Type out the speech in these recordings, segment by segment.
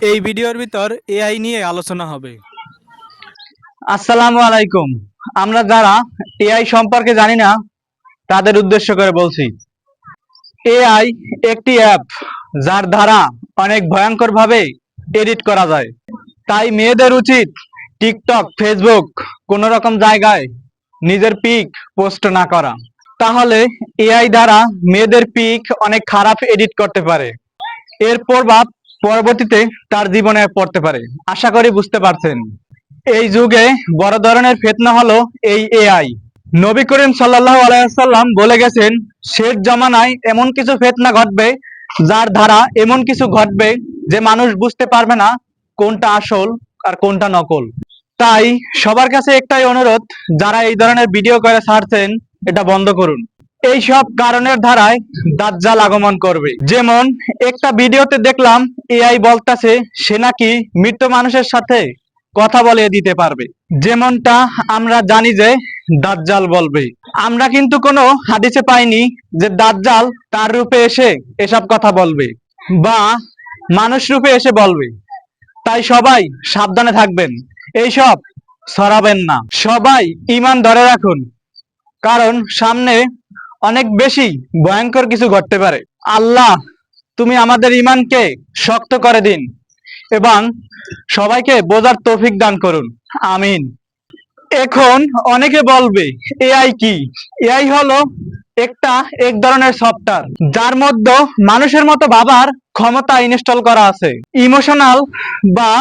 এই ভিডিওর ভিতর এআই নিয়ে আলোচনা হবে। আসসালামু আলাইকুম। আমরা যারা এআই সম্পর্কে জানি না তাদের উদ্দেশ্য করে বলছি। এআই একটি অ্যাপ যার দ্বারা অনেক ভয়ঙ্কর ভাবে এডিট করা যায়। তাই মেয়েদের উচিত টিকটক, ফেসবুক কোন রকম জায়গায় নিজের পিক পোস্ট না করা। তাহলে এআই দ্বারা মেয়েদের পিক অনেক খারাপ এডিট করতে পারে। এর প্রভাব পরবর্তীতে তার জীবনে পড়তে পারে। আশা করি বুঝতে পারছেন। এই যুগে বড় ধরনের ফিতনা হলো এই এআই। নবী করিম সাল্লাল্লাহু আলাইহি ওয়াসাল্লাম বলে গেছেন, শেষ জামানায় এমন কিছু ফিতনা ঘটবে যার দ্বারা এমন কিছু ঘটবে যে মানুষ বুঝতে পারবে না কোনটা আসল আর কোনটা নকল। তাই সবার কাছে একটাই অনুরোধ, যারা এই ধরনের ভিডিও করে ছাড়ছেন এটা বন্ধ করুন। এই সব কারণের ধারায় দাজ্জাল আগমন করবে। যেমন একটা ভিডিওতে দেখলাম এআই বলতাছে সে নাকি মৃত মানুষের সাথে কথা বলে দিতে পারবে। যেমনটা আমরা জানি যে দাজ্জাল বলবে। আমরা কিন্তু কোনো হাদিসে পাইনি যে দাজ্জাল তার রূপে এসে এসব কথা বলবে বা মানুষ রূপে এসে বলবে। তাই সবাই সাবধানে থাকবেন, এইসব ছড়াবেন না। সবাই ঈমান ধরে রাখুন, কারণ সামনে অনেক বেশি ভয়ঙ্কর কিছু ঘটতে পারে। আল্লাহ তুমি আমাদের ঈমানকে শক্ত করে দিন এবং সবাইকে বোঝার তৌফিক দান করুন, আমিন। এখন অনেকে বলবে এআই কি? এআই হলো এক ধরনের সফটওয়্যার যার মধ্যে মানুষের মতো ভাবার ক্ষমতা ইনস্টল করা আছে। ইমোশনাল বা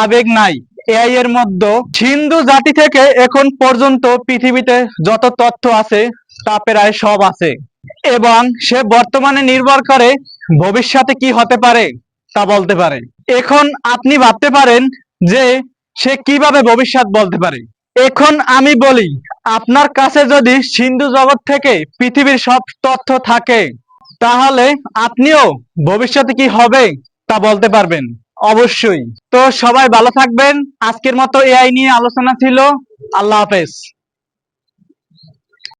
আবেগ নাই এআই এর মধ্যে। সিন্ধু জাতি থেকে এখন পর্যন্ত পৃথিবীতে যত তথ্য আছে তা প্রায় সব আছে এবং সে বর্তমানে নির্ভর করে ভবিষ্যতে কি হতে পারে তা বলতে পারে। এখন আপনি ভাবতে পারেন যে সে কিভাবে ভবিষ্যৎ বলতে পারে। এখন আমি বলি, আপনার কাছে যদি সিন্ধু জগৎ থেকে পৃথিবীর সব তথ্য থাকে তাহলে আপনিও ভবিষ্যতে কি হবে তা বলতে পারবেন অবশ্যই। তো সবাই ভালো থাকবেন। আজকের মতো এআই নিয়ে আলোচনা ছিল। আল্লাহ হাফেজ।